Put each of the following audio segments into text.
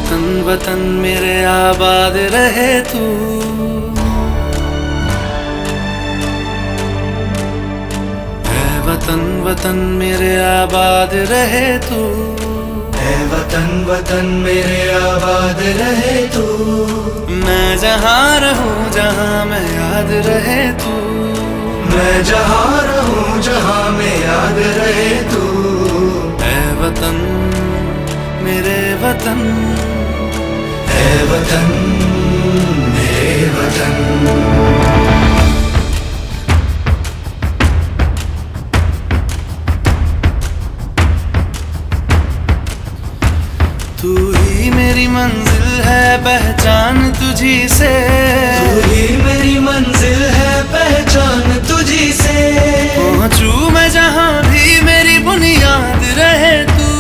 वतन वतन मेरे आबाद रहे तू, ऐ वतन वतन मेरे आबाद रहे तू, ऐ वतन वतन मेरे आबाद रहे तू। मैं जहाँ रहूं जहाँ मैं याद रहे तू, मैं जहाँ रहूं जहाँ मैं याद रहे तू। ऐ वतन मेरे वतन, ऐ वतन मेरे वतन। तू ही मेरी मंजिल है पहचान तुझी से, तू ही मेरी मंजिल है पहचान तुझी से। पहुँचूं मैं जहाँ भी मेरी बुनियाद रहे तू,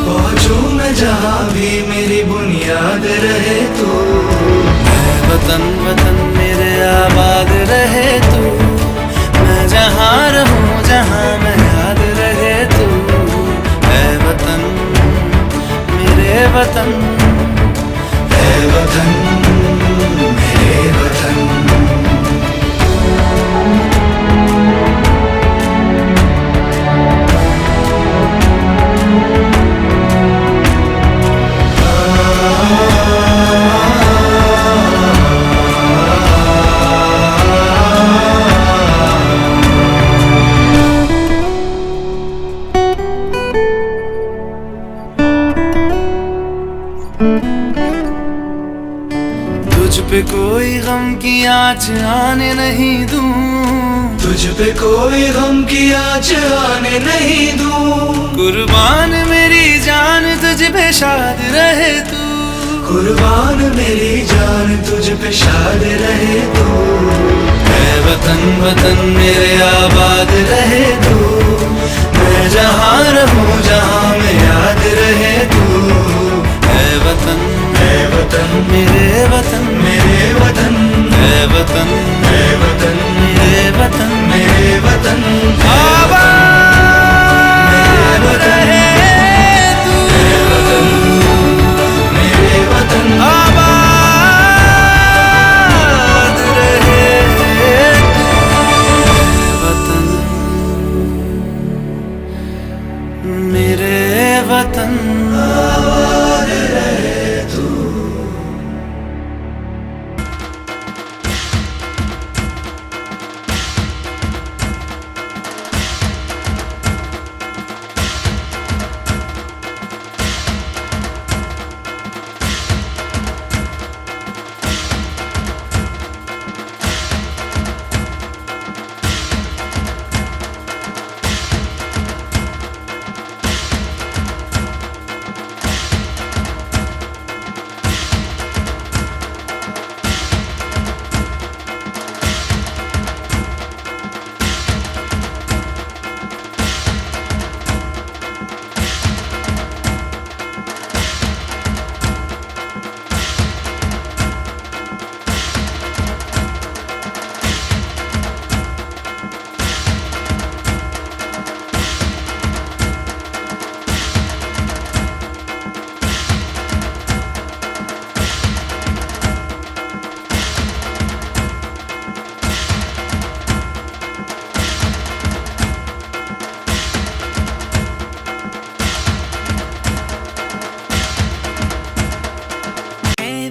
पहुँचूं मैं जहाँ भी मेरी बुनियाद रहे तू। ऐ वतन वतन मेरे आबाद रहे तू, मैं जहाँ रहूं जहाँ मैं याद रहे तू। ऐ वतन मेरे वतन, ऐ वतन मेरे वतन। तुझ पे कोई गम की आँच आने नहीं दूं, तुझ पे कोई गम की आँच आने नहीं दूं। कुर्बान मेरी जान तुझ पे शाद रहे तू, कुर्बान मेरी जान तुझ पे शाद रहे तू। ऐ वतन वतन मेरे आबाद रहे तू, मैं जहाँ रहूं जहाँ मैं याद रहे तू। ऐ वतन मेरे वतन, मेरे वतन, ऐ वतन ऐ वतन मेरे वतन, मेरे वतन। आबाद रहे तू, मेरे वतन, आबाद रहे तू। वतन मेरे वतन, आबाद रहे तू।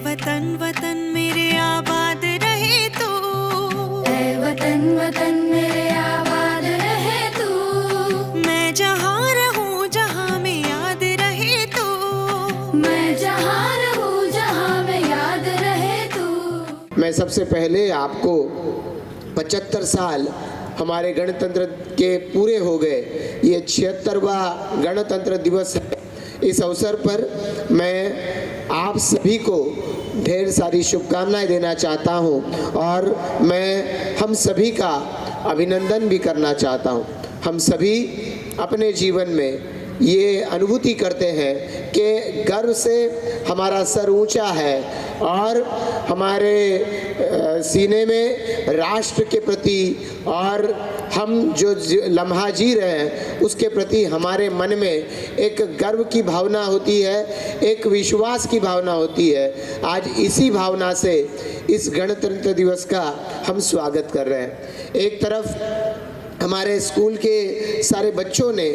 वतन वतन मेरे आबाद रहे तू, ऐ वतन वतन मेरे आबाद रहे तू। मैं जहाँ रहूं जहाँ मैं याद रहे तू। मैं जहाँ रहूं जहाँ मैं याद रहे तू। मैं सबसे पहले आपको 75 साल हमारे गणतंत्र के पूरे हो गए, ये 76वां गणतंत्र दिवस है। इस अवसर पर मैं आप सभी को ढेर सारी शुभकामनाएं देना चाहता हूं और मैं हम सभी का अभिनंदन भी करना चाहता हूं। हम सभी अपने जीवन में ये अनुभूति करते हैं कि गर्व से हमारा सर ऊंचा है और हमारे सीने में राष्ट्र के प्रति और हम जो लम्हा जी रहे हैं उसके प्रति हमारे मन में एक गर्व की भावना होती है, एक विश्वास की भावना होती है। आज इसी भावना से इस गणतंत्र दिवस का हम स्वागत कर रहे हैं। एक तरफ हमारे स्कूल के सारे बच्चों ने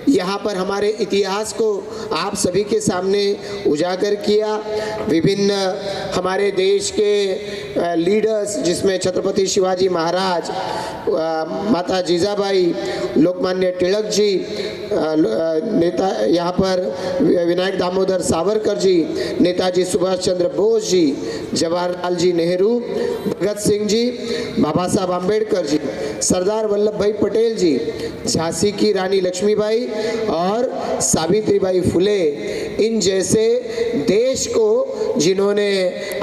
यहाँ पर हमारे इतिहास को आप सभी के सामने उजागर किया। विभिन्न हमारे देश के लीडर्स जिसमें छत्रपति शिवाजी महाराज, माता जीजाबाई, लोकमान्य तिलक जी, नेता यहाँ पर विनायक दामोदर सावरकर जी, नेताजी सुभाष चंद्र बोस जी, जवाहरलाल जी नेहरू, भगत सिंह जी, बाबा साहब आम्बेडकर जी, सरदार वल्लभ भाई पटेल जी, झांसी की रानी लक्ष्मीबाई और सावित्रीबाई फुले, इन जैसे देश को जिन्होंने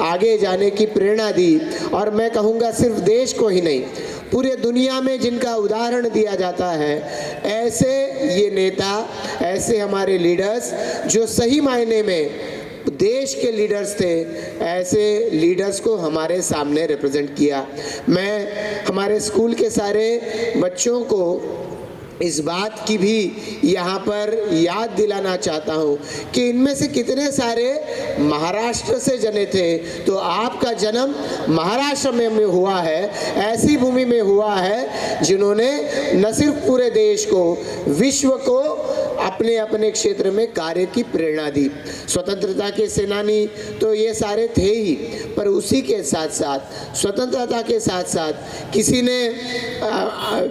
आगे जाने की प्रेरणा दी, और मैं कहूँगा सिर्फ देश को ही नहीं पूरे दुनिया में जिनका उदाहरण दिया जाता है, ऐसे ये नेता, ऐसे हमारे लीडर्स जो सही मायने में देश के लीडर्स थे, ऐसे लीडर्स को हमारे सामने रिप्रेजेंट किया। मैं हमारे स्कूल के सारे बच्चों को इस बात की भी यहाँ पर याद दिलाना चाहता हूँ कि इनमें से कितने सारे महाराष्ट्र से जने थे, तो आपका जन्म महाराष्ट्र में हुआ है, ऐसी भूमि में हुआ है जिन्होंने न सिर्फ पूरे देश को, विश्व को अपने अपने क्षेत्र में कार्य की प्रेरणा दी। स्वतंत्रता के सेनानी तो ये सारे थे ही, पर उसी के साथ साथ स्वतंत्रता के साथ साथ किसी ने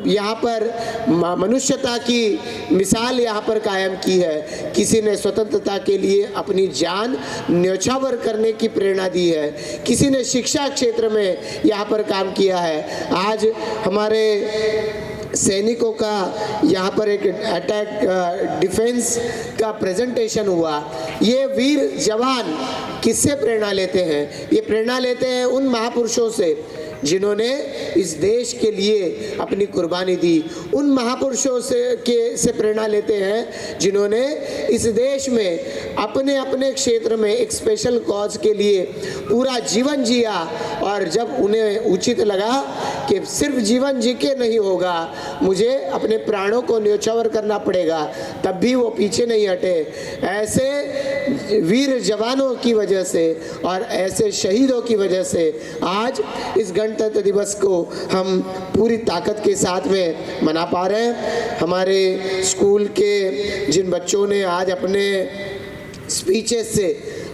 यहाँ पर मनुष्यता की मिसाल यहाँ पर कायम की है, किसी ने स्वतंत्रता के लिए अपनी जान न्यौछावर करने की प्रेरणा दी है, किसी ने शिक्षा क्षेत्र में यहाँ पर काम किया है। आज हमारे सैनिकों का यहाँ पर एक अटैक डिफेंस का प्रेजेंटेशन हुआ। ये वीर जवान किससे प्रेरणा लेते हैं? ये प्रेरणा लेते हैं उन महापुरुषों से जिन्होंने इस देश के लिए अपनी कुर्बानी दी, उन महापुरुषों से प्रेरणा लेते हैं जिन्होंने इस देश में अपने अपने क्षेत्र में एक स्पेशल कॉज के लिए पूरा जीवन जिया, और जब उन्हें उचित लगा कि सिर्फ जीवन जी के नहीं होगा, मुझे अपने प्राणों को न्यौछावर करना पड़ेगा, तब भी वो पीछे नहीं हटे। ऐसे वीर जवानों की वजह से और ऐसे शहीदों की वजह से आज इस गणतंत्र दिवस को हम पूरी ताकत के साथ में मना पा रहे हैं। हमारे स्कूल के जिन बच्चों ने आज अपने स्पीचेस से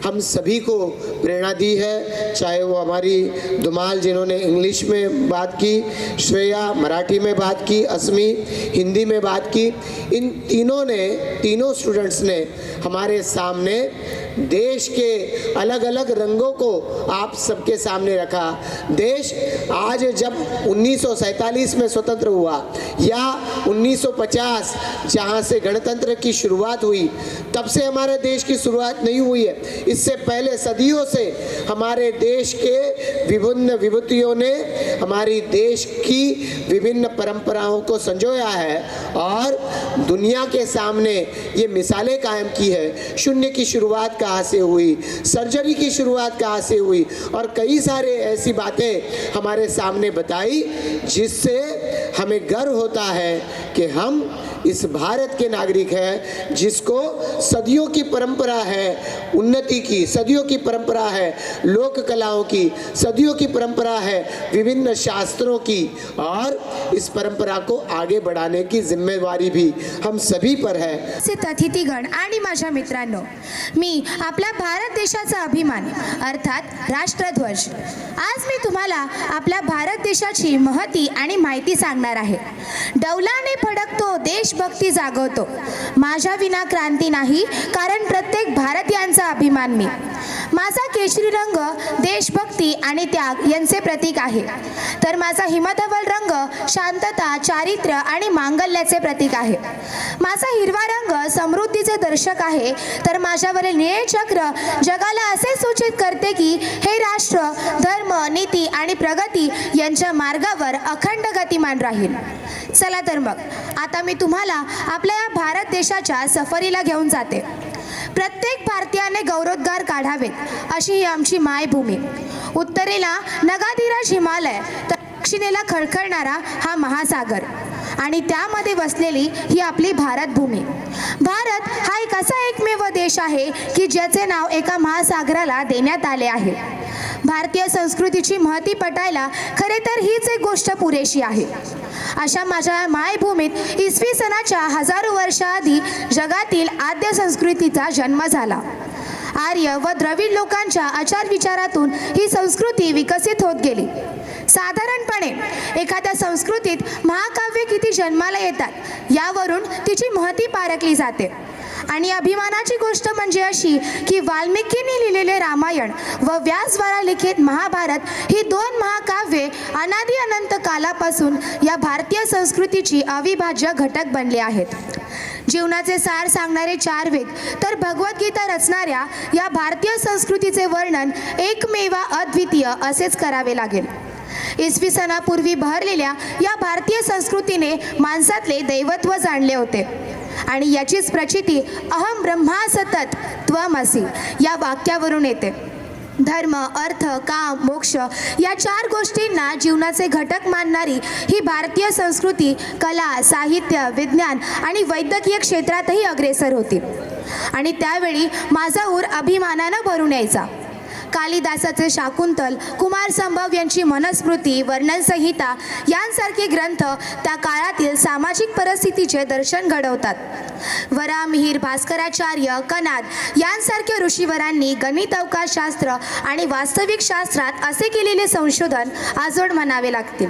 हम सभी को प्रेरणा दी है, चाहे वो हमारी धुमाल जिन्होंने इंग्लिश में बात की, श्रेया मराठी में बात की, अस्मी हिंदी में बात की, इन तीनों स्टूडेंट्स ने हमारे सामने देश के अलग अलग रंगों को आप सबके सामने रखा। देश आज जब 1947 में स्वतंत्र हुआ या 1950 जहाँ से गणतंत्र की शुरुआत हुई, तब से हमारे देश की शुरुआत नहीं हुई है। इससे पहले सदियों से हमारे देश के विभिन्न विभूतियों ने हमारी देश की विभिन्न परंपराओं को संजोया है और दुनिया के सामने ये मिसालें कायम की है। शून्य की शुरुआत कहाँ से हुई, सर्जरी की शुरुआत कहाँ से हुई, और कई सारे ऐसी बातें हमारे सामने बताई जिससे हमें गर्व होता है कि हम इस भारत के नागरिक हैं जिसको सदियों की परंपरा है उन्नति की, सदियों की परंपरा है लोक कलाओं की, सदियों की परंपरा है विभिन्न शास्त्रों की, और इस परंपरा को आगे बढ़ाने की जिम्मेवारी भी हम सभी पर है। अतिथीगण आणि माझ्या मित्रांनो, मी आपल्या भारत देशाचा अभिमान अर्थात राष्ट्रध्वज, आज मी तुम्हाला आपल्या भारत देशाची महती आणि माहिती सांगणार आहे। डौलाने फडकतो देशभक्ती जागवतो, माझ्या विना क्रांती नाही, कारण प्रत्येक भारतीयांचा अभिमान मी। माझा केशरी रंग देशभक्ती आणि त्याग यांचे प्रतीक आहे, तर माझा हिमधवल रंग शांतता, चारित्र्य आणि मांगल्याचे प्रतीक आहे। माझा हिरवा रंग समृद्धीचे दर्शक आहे, तर माझ्यावरील निळे चक्र जगाला असे सूचित करते की हे राष्ट्र धर्म, नीती आणि प्रगती यांच्या मार्गावर अखंड गतिमान राहील। चला तर मग आता मी तुम्हाला आपल्या भारत देशाच्या सफरीला घेऊन जाते। प्रत्येक भारतीयाने गौरवोद्गार काढावेत अशी ही आमची मायभूमी. उत्तरेला नगाधिराज हिमालय तर दक्षिणेला खळखळणारा हा महासागर आणि त्यामध्ये वसलेली ही आपली भारतभूमी. भारत हा एक असा एकमेव देश आहे की ज्याचे नाव एका महासागराला देण्यात आले आहे. भारतीय संस्कृतीची महती पटायला खरे तर हीच एक गोष्ट पुरेशी आहे. अशा माझ्या मायभूमीत इसवी सनाच्या हजारो वर्षाआधी जगातील आद्य संस्कृतीचा जन्म झाला. आर्य व द्रविड लोकांच्या आचार विचारातून ही संस्कृती विकसित होत गेली. साधारणपणे एखाद्या संस्कृतीत महाकाव्य किती जन्माला येतात यावरून तिची महती पारखली जाते. आणि अभिमानाची गोष्ट म्हणजे अशी की वाल्मिकींनी लिहिलेले रामायण व व्यासद्वारा लिखित महाभारत ही दोन महाकाव्ये अनादी अनंत कालापासून या भारतीय संस्कृतीची अविभाज्य घटक बनले आहेत. जीवनाचे सार सांगणारे 4 वेद तर भगवद्गीता रचणाऱ्या या भारतीय संस्कृतीचे वर्णन एकमेवा अद्वितीय असेच करावे लागेल. इसवी सनापूर्वी बहरलेल्या या भारतीय संस्कृतीने माणसातले दैवत्व जाणले होते आणि याचीच प्रचिती अहम ब्रह्मासतत त्वमसि या वाक्यावरून येते. धर्म, अर्थ, काम, मोक्ष या 4 गोष्टींना जीवनाचे घटक मानणारी ही भारतीय संस्कृती कला, साहित्य, विज्ञान आणि वैद्यकीय क्षेत्रातही अग्रेसर होती. आणि त्यावेळी माझा ऊर अभिमानानं भरून यायचा. कालिदासाचे शाकुंतल, कुमार संभव यांची मनुस्मृती, वर्णन संहिता यांसारखे ग्रंथ त्या काळातील सामाजिक परिस्थितीचे दर्शन घडवतात. वरामिहिर, भास्कराचार्य, कनाद यांसारख्या ऋषीवरांनी गणित, अवकाशशास्त्र आणि वास्तविक शास्त्रात असे केलेले संशोधन आजोड म्हणावे लागतील.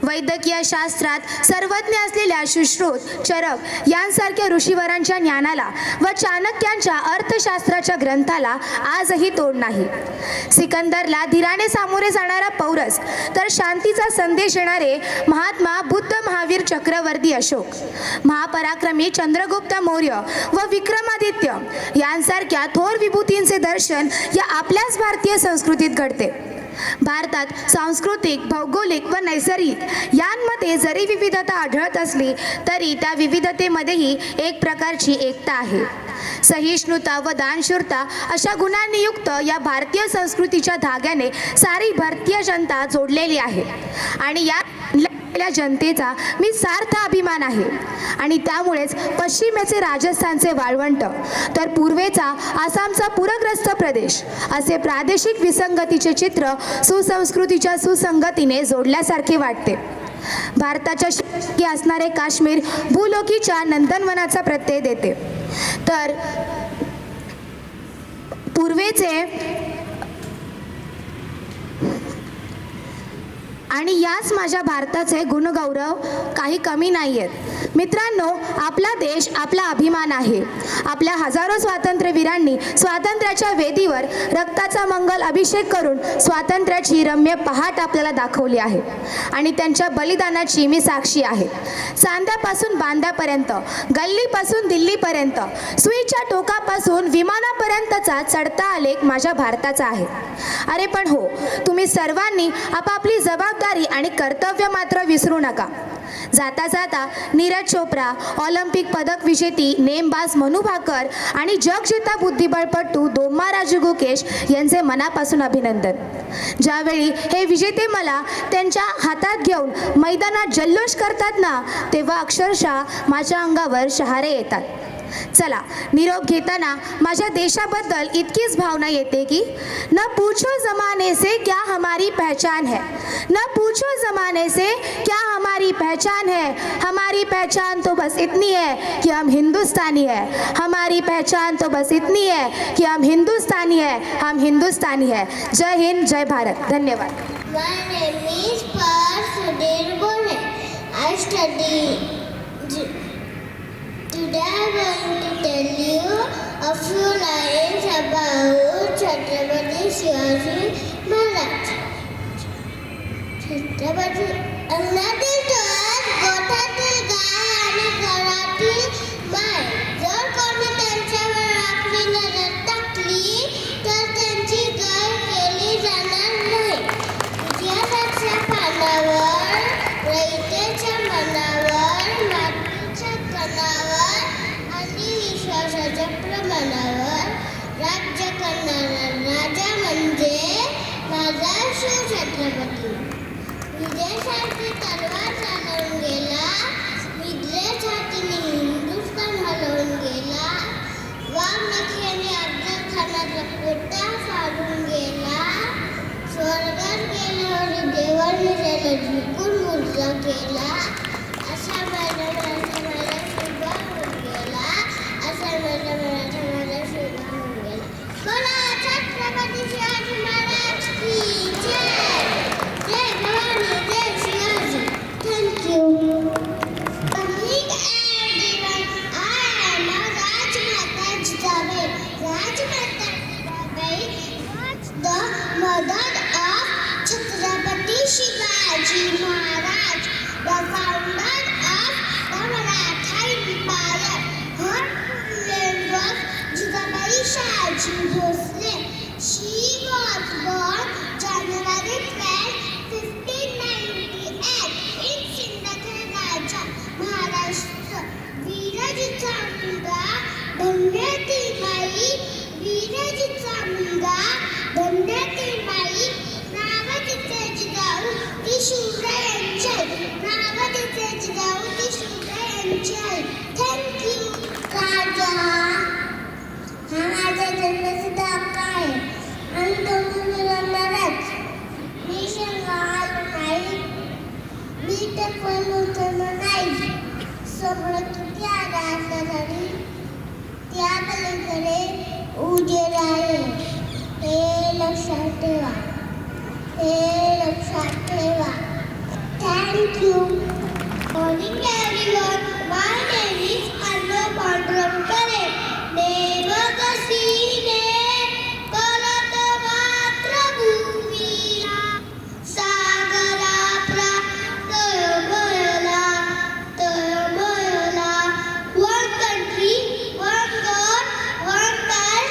वैद्यकीय शास्त्रात सर्वज्ञ असलेल्या सुश्रुत, चरक यांसारख्या ऋषीवरांच्या ज्ञानाला व चाणक्यांच्या अर्थशास्त्राच्या ग्रंथाला आजही तोड नाही. सिकंदरला धीराने सामोरे जाणारा पौरस तर शांतीचा संदेश देणारे महात्मा बुद्ध, महावीर, चक्रवर्ती अशोक, महापराक्रमी चंद्रगुप्त मौर्य व विक्रमादित्य यांसारख्या थोर विभूतींचे दर्शन या आपल्याच भारतीय संस्कृतीत घडते. भारतात सांस्कृतिक, भौगोलिक व नैसर्गिक यांमध्ये जरी विविधता आढळत असली तरी त्या विविधतेमध्येही एक प्रकारची एकता आहे. सहिष्णुता व दानशूरता अशा गुणांनी युक्त या भारतीय संस्कृतीच्या धाग्याने सारी भारतीय जनता जोडलेली आहे आणि या जनतेचा मी सार्थ अभिमान आहे. आणि त्यामुळेच पश्चिमेचे राजस्थानचे वाळवंट तर पूर्वेचा आसामचा पूरग्रस्त प्रदेश असे प्रादेशिक विसंगतीचे चित्र सुसंस्कृतीच्या सुसंगतीने जोडल्यासारखे वाटते. भारताच्या शेजारी असणारे काश्मीर भूलोकीच्या नंदनवनाचा प्रत्यय देते तर पूर्वेचे आणि याच माझ्या भारताचे गुणगौरव काही कमी नाही आहेत. मित्रांनो, आपला देश आपला अभिमान आहे. आपल्या हजारो स्वातंत्र्यवीरांनी स्वातंत्र्याच्या वेदीवर रक्ताचा मंगल अभिषेक करून स्वातंत्र्याची रम्य पहाट आपल्याला दाखवली आहे आणि त्यांच्या बलिदानाची मी साक्षी आहे. चांद्यापासून बांद्यापर्यंत, गल्लीपासून दिल्लीपर्यंत, सुईच्या टोकापासून विमानापर्यंतचा चढता आलेख माझ्या भारताचा आहे. अरे पण हो, तुम्ही सर्वांनी आपापली जबाबदारी आणि कर्तव्य मात्र विसरू नका. जाता जाता नीरज चोप्रा, ऑलिम्पिक पदक विजेती नेमबाज मनू भाकर आणि जगजेता बुद्धिबळपटू दोम्मा राजू गुकेश यांचे मनापासून अभिनंदन. ज्यावेळी हे विजेते मला त्यांच्या हातात घेऊन मैदानात जल्लोष करतात ना, तेव्हा अक्षरशः माझ्या अंगावर शहारे येतात. चला, निरोप घेताना माझ्या देशाबद्दल इतकीच भावना येते की न पूछो जमाने से क्या हमारी पहचान है, न पूछो जमाने से क्या हमारी पहचान है, हमारी पहचान तो बस इतनी है कि हम हिंदुस्तानी है, हमारी पहचान तो बस इतनी है कि हम हिंदुस्तानी है, हम हिंदुस्तानी है. जय हिंद, जय भारत. धन्यवाद. My name is Parth Sudhir Bole. I study. Today I am going to tell you a few lines about Chhatrapati Shivaji Maharaj. Chhatrapati अन्नातील टोळ्यात गोठ्यातील गाय आणि घरातील माय जर कोणी त्यांच्यावर राखली नजर टाकली तर त्यांची गाय केली जाणार नाही. इतिहासाच्या पानावर, रयतेच्या मनावर, मातीच्या कणावर आणि विश्वासाच्या प्रमाणावर करणारा राजा म्हणजे माझा शिवछत्रपती. विजयासाठी तलवार चालवून गेला, निद्रेसाठीने हिंदुस्थान हलवून गेला, वाघनखी आणि अफजल खानाचा कोटा फाडून गेला, स्वर्गात गेल्यावर देवाने त्याला झुकून मुर्जा केला, असा माझा शिवबा होऊन गेला, असा माझा शिवबा होऊन गेला. बोला छत्रपती शिवाजी महाराज की जय. जय भवानी, जय Shivaji. Thank you. The mother of Chhatrapati Shivaji Maharaj, the founder of the Maratha Empire. Her name was Jitabai Shahaji Bhosle. She was born January 12, 1598 in Sindhurga, Maharashtra. वीराजीचा मुलगा धन्यतीबाई, वीराजीचा मुलगा धन्यतीबाई, नाव तिचे जिजाऊ ती शिवरायांची आई, नाव तिचे जिजाऊ ती शिवरायांची आई. थँक्यू. राजा हा माझा जन्मसिद्ध हक्क आहे आणि तो मी मिळवणारच. मी शेंगाळ नाही, मी टपल उचलणार नाही. सगळं किती आधार झाली त्या पलीकडे उजेड आहे, हे लक्षात ठेवा, हे लक्षात ठेवा. Thank you. Morning everyone, my name is Arnav Pandurang Kare. देवकसीने करत मातृभूमीला, सागरा प्राप्त तळमळला. One country, one God, one kind,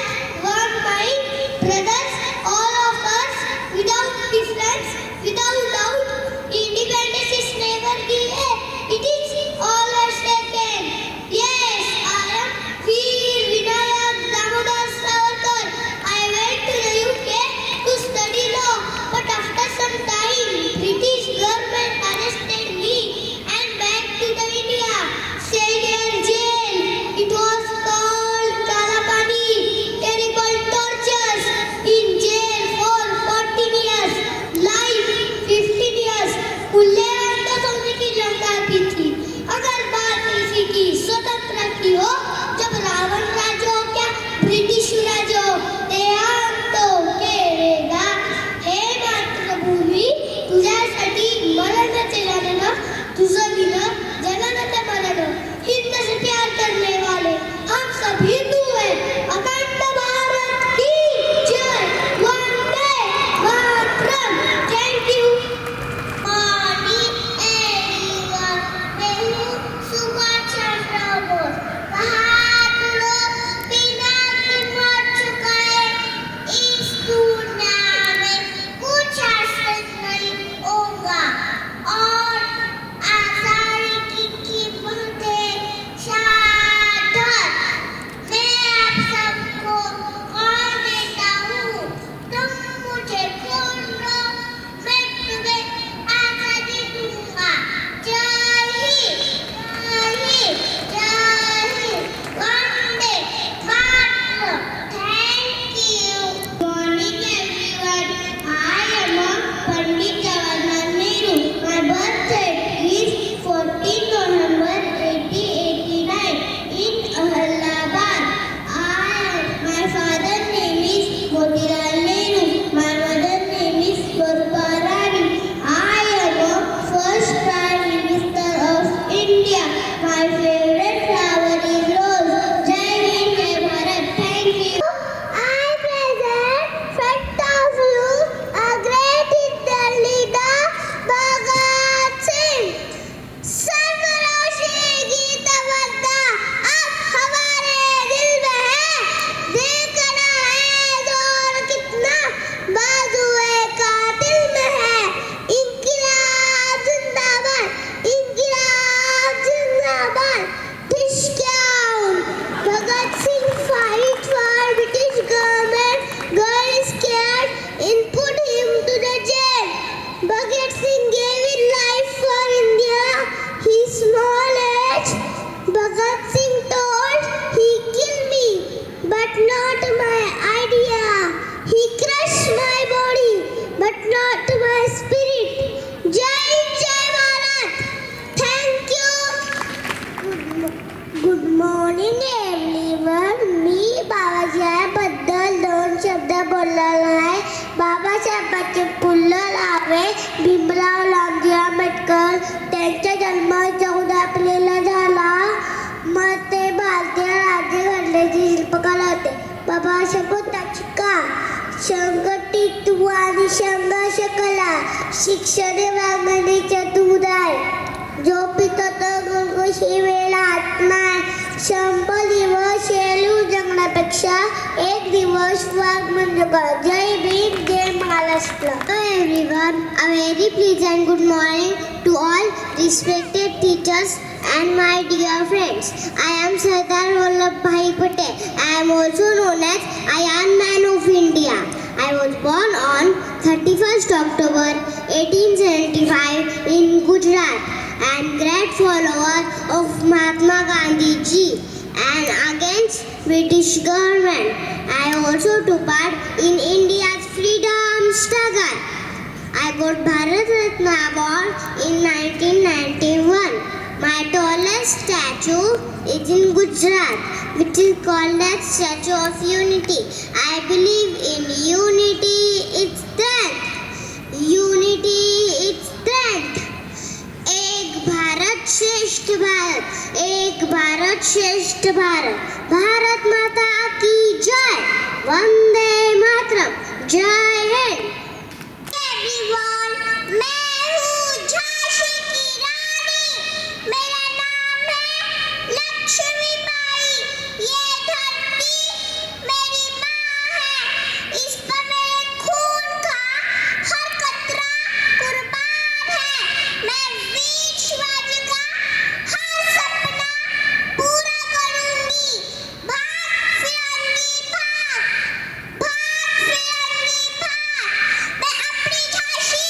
one mind. Brothers, all of us, without difference, without doubt, independence is never given. It is always taken. Yes, I am feeling त्यांचा जन्म 14 एप्रिलला झाला. मग ते भारतीय राज्य घडल्याचे शिल्पकार होते. बाबा शपथाची का संघटित आणि संघर्ष कला शिक्षण वागणे चतुर आहे. जो पितो तो गुणगुशी वेळ आत्मा 100 दिवस शेलू जगण्यापेक्षा एक दिवस वाघ म्हणजे कळ. जय भीम, जय Maharashtra. Hello everyone, a very pleasant good morning to all respected teachers and my dear friends. I am Sardar Vallabhbhai Patel. I am also known as Iron Man of India. I was born on 31st October 1875 in Gujarat. I am great follower of Mahatma Gandhi ji and against British government. I also took part in India's freedom struggle. I got Bharat Ratna Award in 1991. My tallest statue is in Gujarat, which is called as Statue of Unity. I believe in unity, it's strength. Unity, it's strength. एक भारत श्रेष्ठ भारत, एक भारत श्रेष्ठ भारत. भारत माता की जय. वंदे मातरम. जय Hind. Everyone, मैं हूँ झांसी की रानी. मेरा नाम है लक्ष्मीबाई. ये धरती मेरी माँ है. इस पर मेरे खून का हर कतरा कुर्बान है. मैं वीर शिवाजी का हर सपना पूरा करूंगी. भाग फिरंगी भाग, भाग फिरंगी भाग. मैं अपनी झांसी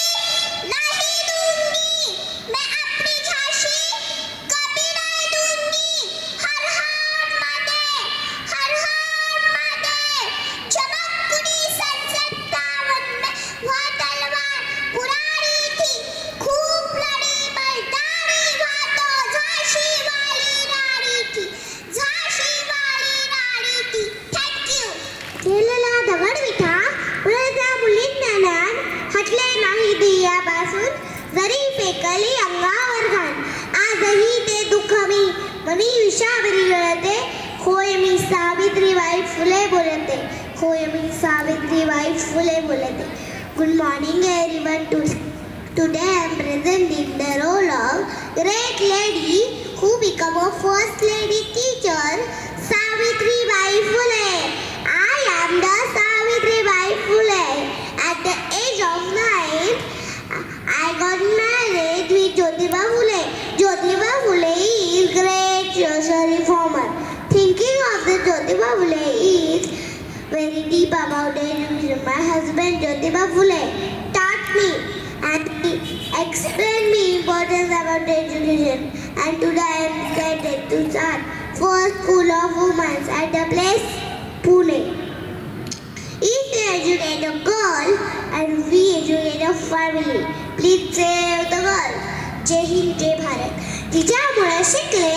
नहीं दूंगी. मैं अपनी झांसी कभी नहीं दूंगी. हर हर महादेव, हर हर महादेव. चमकती संसद दामन में वह तलवार पुरानी थी. खूब लड़ी मर्दानी वह तो झांसी वाली रानी थी. झांसी वाली रानी थी. Thank you. केलेला दगड विठा मुलाच्या मुलींना ज्ञान हटले नाही ध्येयापासून. जरी फेकली अंगावर घाण आजही ते दुःख मी मनी विषावरी गळते. होय मी सावित्रीबाई फुले बोलते. होय मी सावित्रीबाई फुले बोलते. Good morning everyone. Today I am presenting the role of great lady who became a first lady teacher, Savitribai Phule. I am the Savitribai Phule. At the age of 9, I got married with Jyotiba Phule. Jyotiba Phule is great social reformer. Thinking of the Jyotiba Phule is very deep about education. My husband Jyotiba Phule taught me and he explained me importance about education. And today I am excited to start first school of women at the place Pune. If we educate a girl and we educate a family, please save the world. जय हिंद, जय भारत. तिच्यामुळे शिकले